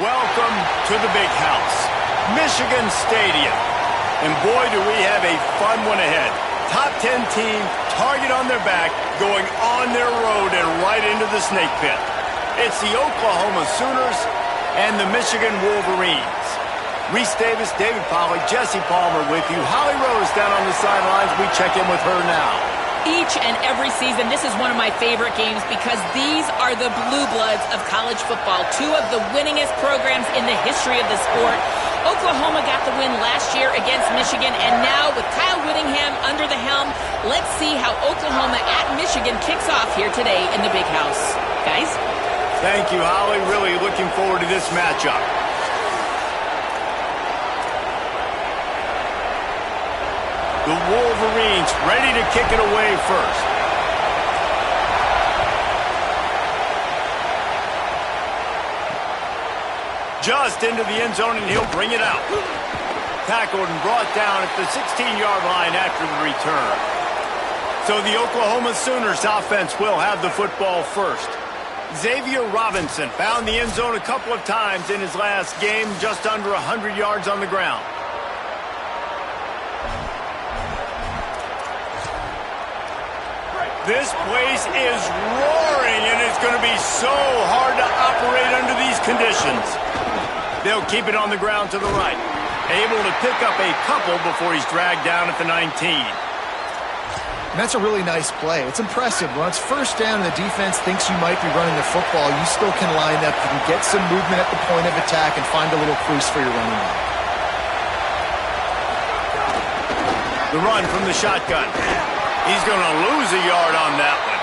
Welcome to the big house, Michigan Stadium. And boy, do we have a fun one ahead. Top 10 team, target on their back, going on their road and right into the snake pit. It's the Oklahoma Sooners and the Michigan Wolverines. Reese Davis, David Polley, Jesse Palmer with you. Holly Rose down on the sidelines. We check in with her now. Each and every season, this is one of my favorite games because these are the blue bloods of college football. Two of the winningest programs in the history of the sport. Oklahoma got the win last year against Michigan, and now with Kyle Whittingham under the helm, let's see how Oklahoma at Michigan kicks off here today in the big house. Guys? Thank you, Holly. Really looking forward to this matchup. The Wolverines ready to kick it away first. Just into the end zone, and he'll bring it out. Tackled and brought down at the 16-yard line after the return. So the Oklahoma Sooners offense will have the football first. Xavier Robinson found the end zone a couple of times in his last game, just under 100 yards on the ground. This place is roaring, and it's going to be so hard to operate under these conditions. They'll keep it on the ground to the right. Able to pick up a couple before he's dragged down at the 19. And that's a really nice play. It's impressive. When it's first down and the defense thinks you might be running the football, you still can line up. You can get some movement at the point of attack and find a little crease for your running back. The run from the shotgun. He's going to lose a yard on that one.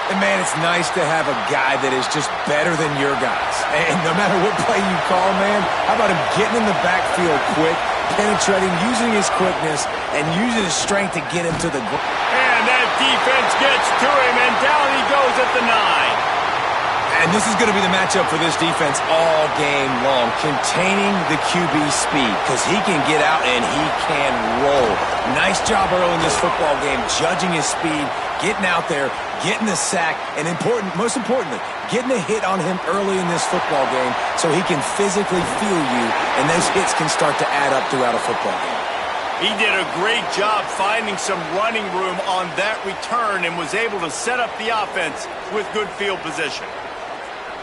And, man, it's nice to have a guy that is just better than your guys. And no matter what play you call, man, how about him getting in the backfield quick, penetrating, using his quickness, and using his strength to get him to the ground. And that defense gets to him, and down he goes at the 9. And this is going to be the matchup for this defense all game long, containing the QB speed, because he can get out and he can roll. Nice job early in this football game, judging his speed, getting out there, getting the sack, and most importantly, getting a hit on him early in this football game so he can physically feel you, and those hits can start to add up throughout a football game. He did a great job finding some running room on that return and was able to set up the offense with good field position.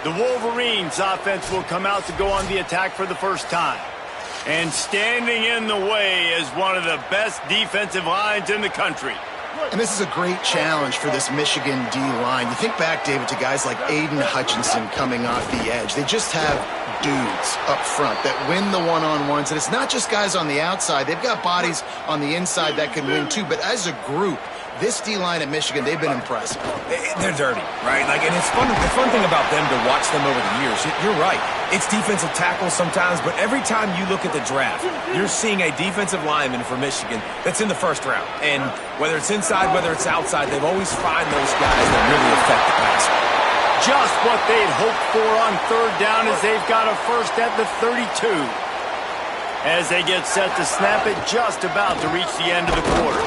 The Wolverines offense will come out to go on the attack for the first time. And standing in the way is one of the best defensive lines in the country. And this is a great challenge for this Michigan D-line. You think back, David, to guys like Aiden Hutchinson coming off the edge. They just have dudes up front that win the one-on-ones. And it's not just guys on the outside. They've got bodies on the inside that can win too. But as a group, this D-line at Michigan, they've been impressive. They're dirty, right? And it's fun. The fun thing about them to watch them over the years, you're right. It's defensive tackles sometimes, but every time you look at the draft, you're seeing a defensive lineman for Michigan that's in the first round. And whether it's inside, whether it's outside, they've always find those guys that really affect the passer. Just what they'd hoped for on third down as they've got a first at the 32. As they get set to snap it, just about to reach the end of the quarter.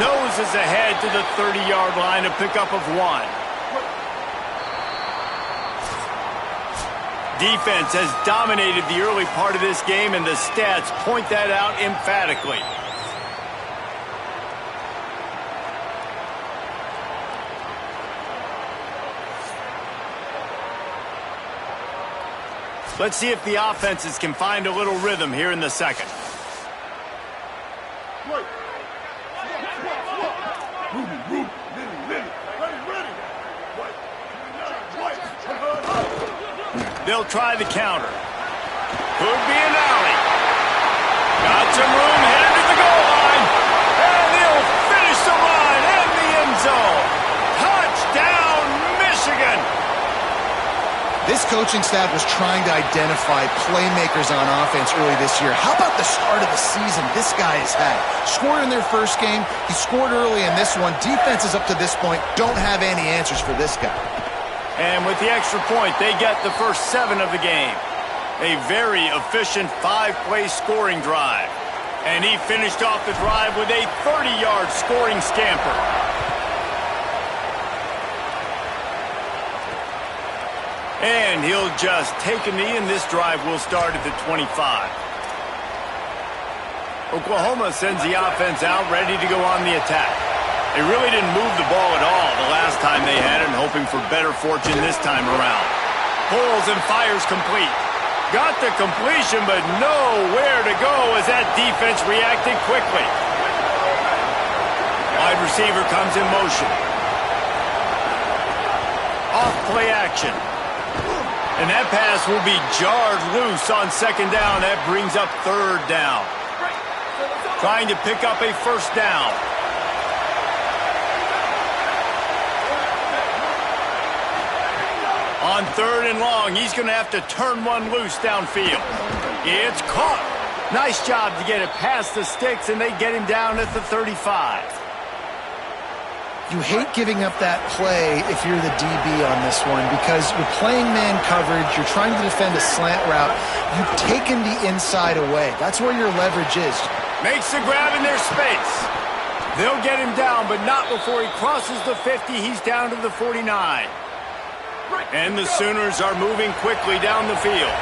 Noses ahead to the 30-yard line, a pickup of 1. Defense has dominated the early part of this game, and the stats point that out emphatically. Let's see if the offenses can find a little rhythm here in the second. They'll try the counter. Could be an alley. Got some room, headed to the goal line. And they'll finish the line in the end zone. Touchdown, Michigan! This coaching staff was trying to identify playmakers on offense early this year. How about the start of the season this guy has had? Scored in their first game. He scored early in this one. Defenses up to this point don't have any answers for this guy. And with the extra point, they get the first 7 of the game. A very efficient 5-play scoring drive. And he finished off the drive with a 30-yard scoring scamper. And he'll just take a knee, and this drive will start at the 25. Oklahoma sends the offense out, ready to go on the attack. They really didn't move the ball at all the last time they had it, and hoping for better fortune this time around. Pulls and fires complete. Got the completion, but nowhere to go as that defense reacted quickly. Wide receiver comes in motion. Off play action. And that pass will be jarred loose on second down. That brings up third down. Trying to pick up a first down. On third and long, he's going to have to turn one loose downfield. It's caught. Nice job to get it past the sticks, and they get him down at the 35. You hate giving up that play if you're the DB on this one because you're playing man coverage, you're trying to defend a slant route, you've taken the inside away. That's where your leverage is. Makes the grab in their space. They'll get him down, but not before he crosses the 50. He's down to the 49. And the Sooners are moving quickly down the field.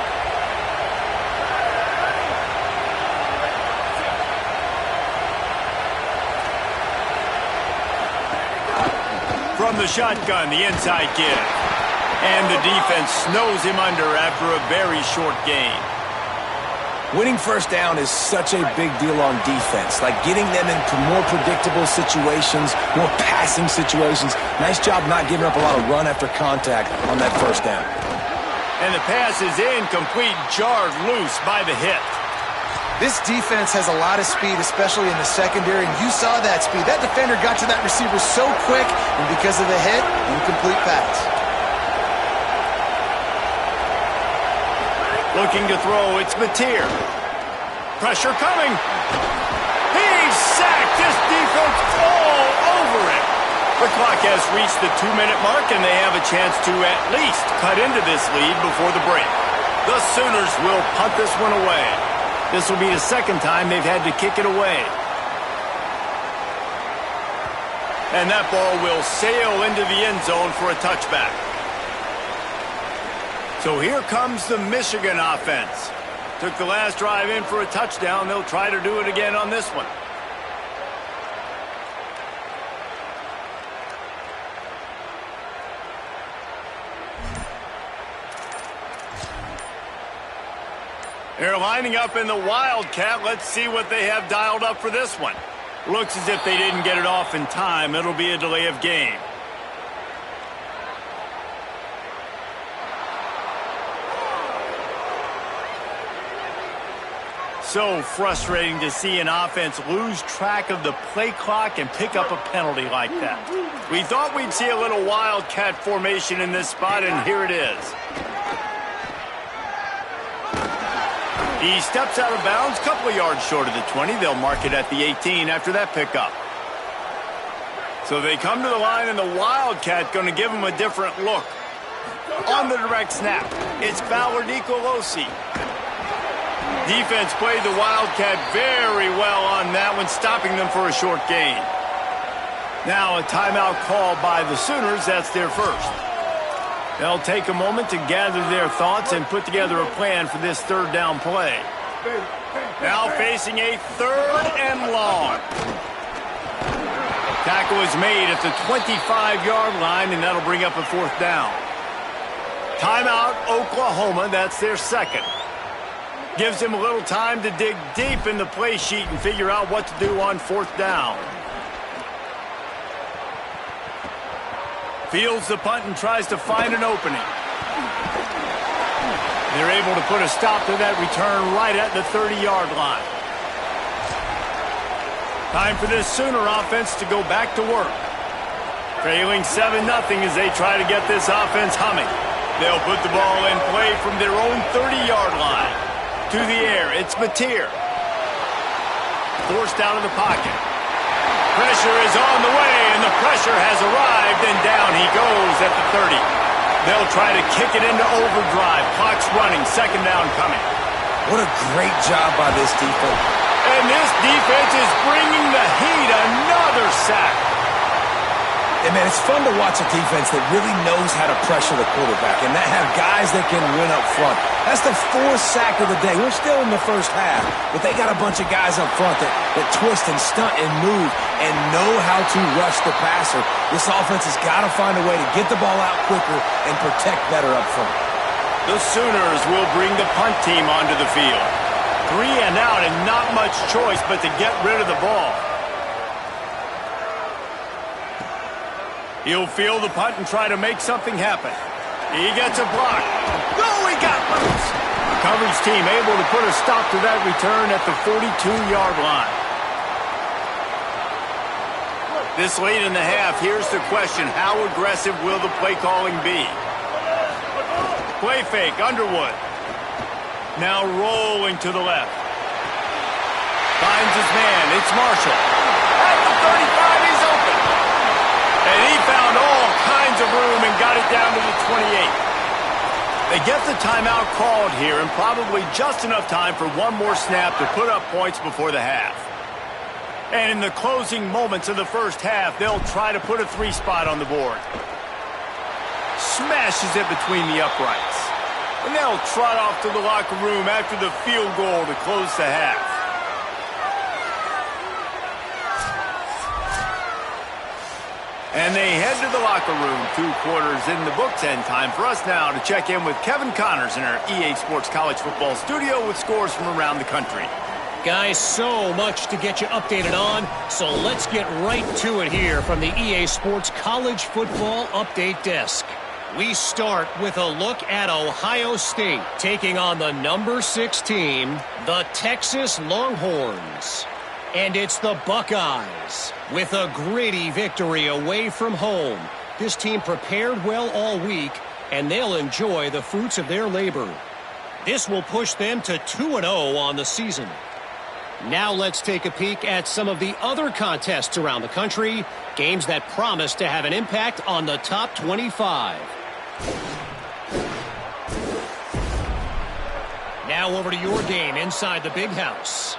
From the shotgun, the inside give. And the defense snows him under after a very short gain. Winning first down is such a big deal on defense, like getting them into more predictable situations, more passing situations. Nice job not giving up a lot of run after contact on that first down. And the pass is incomplete, jarred loose by the hit. This defense has a lot of speed, especially in the secondary, and you saw that speed. That defender got to that receiver so quick, and because of the hit, incomplete pass. Looking to throw, it's Mateer. Pressure coming. He's sacked. This defense all over it. The clock has reached the 2-minute mark, and they have a chance to at least cut into this lead before the break. The Sooners will punt this one away. This will be the second time they've had to kick it away. And that ball will sail into the end zone for a touchback. So here comes the Michigan offense. Took the last drive in for a touchdown. They'll try to do it again on this one. They're lining up in the Wildcat. Let's see what they have dialed up for this one. Looks as if they didn't get it off in time. It'll be a delay of game. So frustrating to see an offense lose track of the play clock and pick up a penalty like that. We thought we'd see a little Wildcat formation in this spot, and here it is. He steps out of bounds, a couple of yards short of the 20. They'll mark it at the 18 after that pickup. So they come to the line, and the Wildcat going to give them a different look. On the direct snap, it's Fowler Nicolosi. Defense played the Wildcat very well on that one, stopping them for a short gain. Now a timeout call by the Sooners. That's their first. They'll take a moment to gather their thoughts and put together a plan for this third down play. Now facing a third and long. Tackle is made at the 25-yard line, and that'll bring up a fourth down. Timeout, Oklahoma. That's their second. Gives him a little time to dig deep in the play sheet and figure out what to do on fourth down. Fields the punt and tries to find an opening. They're able to put a stop to that return right at the 30-yard line. Time for this Sooner offense to go back to work. Trailing 7-0 as they try to get this offense humming. They'll put the ball in play from their own 30-yard line. To the air, it's Mateer. Forced out of the pocket. Pressure is on the way, and the pressure has arrived, and down he goes at the 30. They'll try to kick it into overdrive. Clock's running, second down coming. What a great job by this defense. And this defense is bringing the heat. Another sack. And, man, it's fun to watch a defense that really knows how to pressure the quarterback and that have guys that can win up front. That's the 4th sack of the day. We're still in the first half, but they got a bunch of guys up front that twist and stunt and move and know how to rush the passer. This offense has got to find a way to get the ball out quicker and protect better up front. The Sooners will bring the punt team onto the field. 3 and out and not much choice but to get rid of the ball. He'll field the punt and try to make something happen. He gets a block. Oh, he got loose. The coverage team able to put a stop to that return at the 42-yard line. This late in the half, here's the question. How aggressive will the play calling be? Play fake, Underwood. Now rolling to the left. Finds his man. It's Marshall. At the 35, he's open. And he found all kinds of room and got it down to the 28. They get the timeout called here and probably just enough time for one more snap to put up points before the half. And in the closing moments of the first half, they'll try to put a 3 spot on the board. Smashes it between the uprights. And they'll trot off to the locker room after the field goal to close the half. And they head to the locker room. 2 quarters in the books, and time for us now to check in with Kevin Connors in our EA Sports College Football studio with scores from around the country. Guys, so much to get you updated on, so let's get right to it here from the EA Sports College Football Update Desk. We start with a look at Ohio State taking on the number 6 team, the Texas Longhorns. And it's the Buckeyes with a gritty victory away from home. This team prepared well all week, and they'll enjoy the fruits of their labor. This will push them to 2-0 on the season. Now let's take a peek at some of the other contests around the country, games that promise to have an impact on the top 25. Now over to your game inside the big house.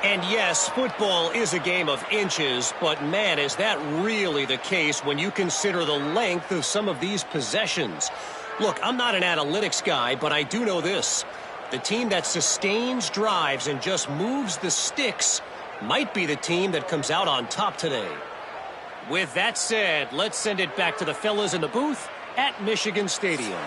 And yes, football is a game of inches, but man, is that really the case when you consider the length of some of these possessions. Look, I'm not an analytics guy, but I do know this. The team that sustains drives and just moves the sticks might be the team that comes out on top today. With that said, let's send it back to the fellas in the booth at Michigan Stadium.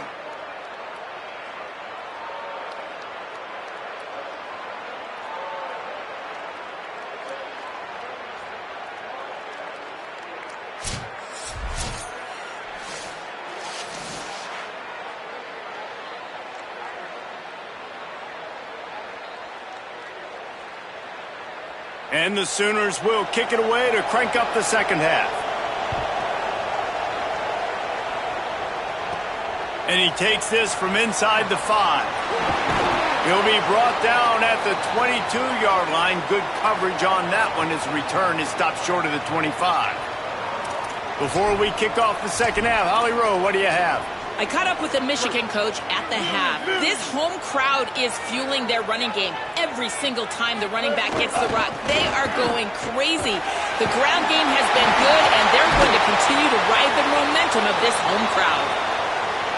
And the Sooners will kick it away to crank up the second half. And he takes this from inside the 5. He'll be brought down at the 22-yard line. Good coverage on that one as return is stopped short of the 25. Before we kick off the second half, Holly Rowe, what do you have? I caught up with the Michigan coach at the half. This home crowd is fueling their running game every single time the running back hits the rock. They are going crazy. The ground game has been good, and they're going to continue to ride the momentum of this home crowd.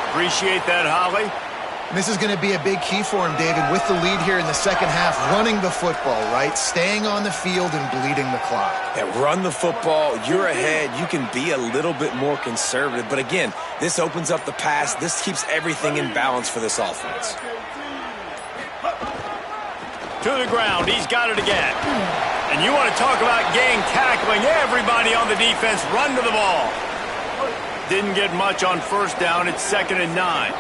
Appreciate that, Holly. This is going to be a big key for him, David, with the lead here in the second half, running the football, right? Staying on the field and bleeding the clock. Yeah, run the football. You're ahead. You can be a little bit more conservative. But again, this opens up the pass. This keeps everything in balance for this offense. To the ground. He's got it again. And you want to talk about gang tackling. Everybody on the defense run to the ball. Didn't get much on first down. It's 2nd and 9.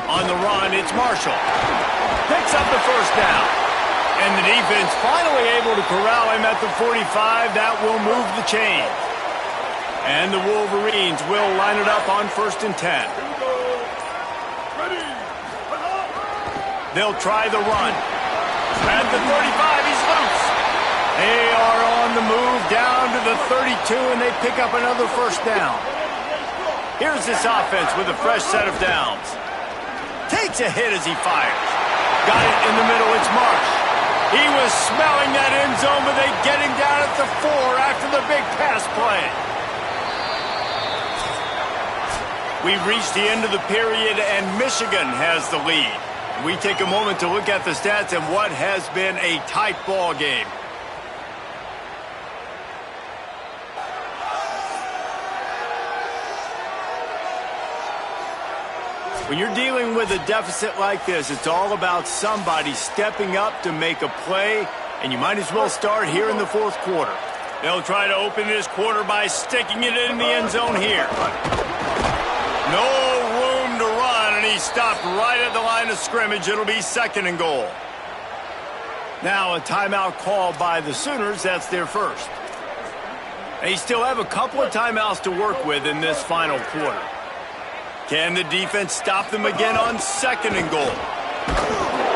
On the run, it's Marshall. Picks up the first down. And the defense finally able to corral him at the 45. That will move the chain. And the Wolverines will line it up on 1st and 10. They'll try the run. At the 35, he's loose. They are on the move down to the 32, and they pick up another first down. Here's this offense with a fresh set of downs. Takes a hit as he fires. Got it in the middle, it's Marsh. He was smelling that end zone, but they get him down at the 4 after the big pass play. We've reached the end of the period, and Michigan has the lead. We take a moment to look at the stats and what has been a tight ball game. When you're dealing with a deficit like this, it's all about somebody stepping up to make a play, and you might as well start here in the fourth quarter. They'll try to open this quarter by sticking it in the end zone here. No room to run, and he stopped right at the line of scrimmage. It'll be 2nd and goal. Now a timeout called by the Sooners. That's their first. They still have a couple of timeouts to work with in this final quarter. Can the defense stop them again on 2nd and goal?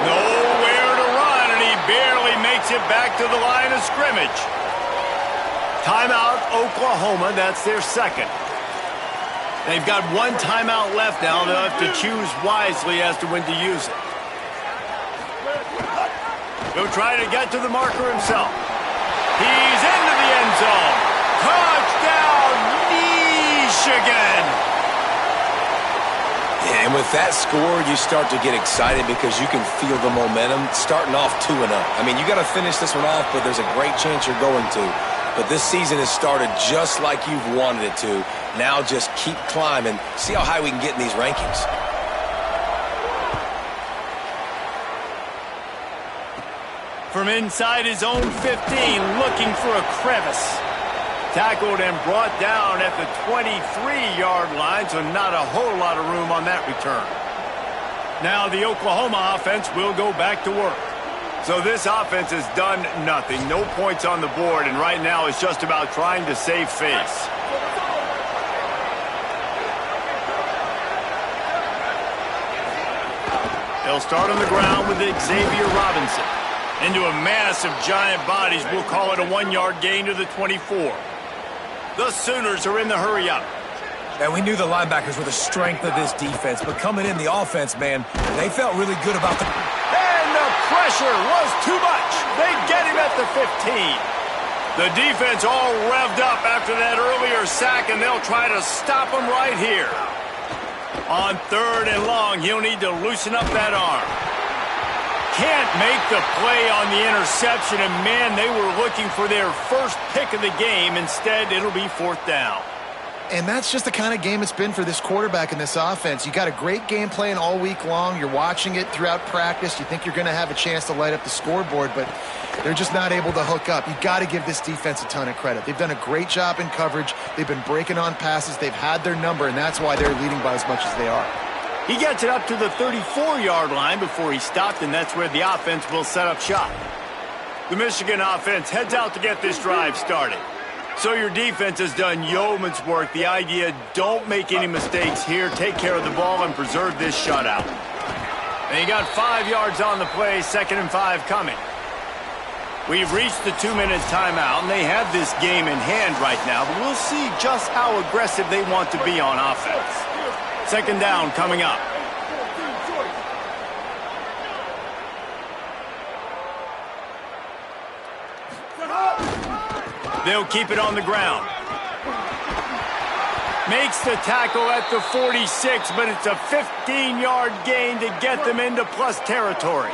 Nowhere to run, and he barely makes it back to the line of scrimmage. Timeout, Oklahoma. That's their second. They've got one timeout left now. They'll have to choose wisely as to when to use it. He'll try to get to the marker himself. He's into the end zone. Touchdown, Michigan! And with that score, you start to get excited because you can feel the momentum starting off 2-0. I mean, you got to finish this one off, but there's a great chance you're going to. But this season has started just like you've wanted it to. Now just keep climbing. See how high we can get in these rankings. From inside his own 15, looking for a crevice. Tackled and brought down at the 23-yard line, so not a whole lot of room on that return. Now the Oklahoma offense will go back to work. So this offense has done nothing. No points on the board, and right now it's just about trying to save face. They'll start on the ground with Xavier Robinson. Into a mass of giant bodies, we'll call it a 1-yard gain to the 24. The Sooners are in the hurry-up. And we knew the linebackers were the strength of this defense, but coming in the offense, man, they felt really good about the... And the pressure was too much. They get him at the 15. The defense all revved up after that earlier sack, and they'll try to stop him right here. On 3rd and long, he'll need to loosen up that arm. Can't make the play on the interception, and man, they were looking for their first pick of the game. Instead, it'll be 4th down. And that's just the kind of game it's been for this quarterback in this offense. You got a great game plan all week long. You're watching it throughout practice. You think you're going to have a chance to light up the scoreboard, but they're just not able to hook up. You got to give this defense a ton of credit. They've done a great job in coverage. They've been breaking on passes. They've had their number, and that's why they're leading by as much as they are. He gets it up to the 34-yard line before he stopped, and that's where the offense will set up shop. The Michigan offense heads out to get this drive started. So your defense has done yeoman's work. The idea, don't make any mistakes here. Take care of the ball and preserve this shutout. And he got 5 yards on the play, 2nd and 5 coming. We've reached the 2-minute timeout, and they have this game in hand right now, but we'll see just how aggressive they want to be on offense. 2nd down coming up. They'll keep it on the ground. Makes the tackle at the 46, but it's a 15-yard gain to get them into plus territory.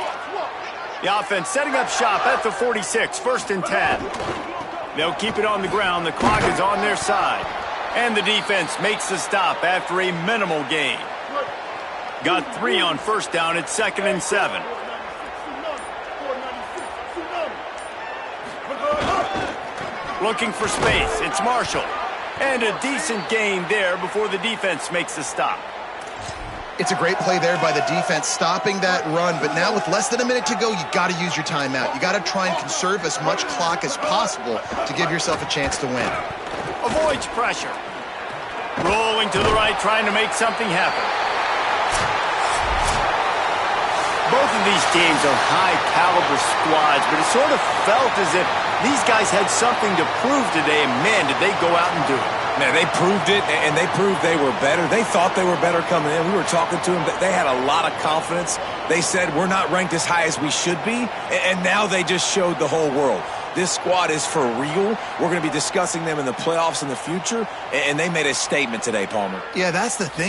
The offense setting up shop at the 46, 1st and 10. They'll keep it on the ground. The clock is on their side. And the defense makes the stop after a minimal gain. Got 3 on 1st down. It's 2nd and 7. Looking for space. It's Marshall. And a decent gain there before the defense makes the stop. It's a great play there by the defense, stopping that run. But now with less than a minute to go, you got to use your timeout. You got to try and conserve as much clock as possible to give yourself a chance to win. Avoids pressure. Rolling to the right, trying to make something happen. Both of these teams are high-caliber squads, but it sort of felt as if these guys had something to prove today, and man, did they go out and do it. Man, they proved it, and they proved they were better. They thought they were better coming in. We were talking to them. They had a lot of confidence. They said, we're not ranked as high as we should be, and now they just showed the whole world. This squad is for real. We're going to be discussing them in the playoffs in the future, and they made a statement today, Palmer. Yeah, that's the thing.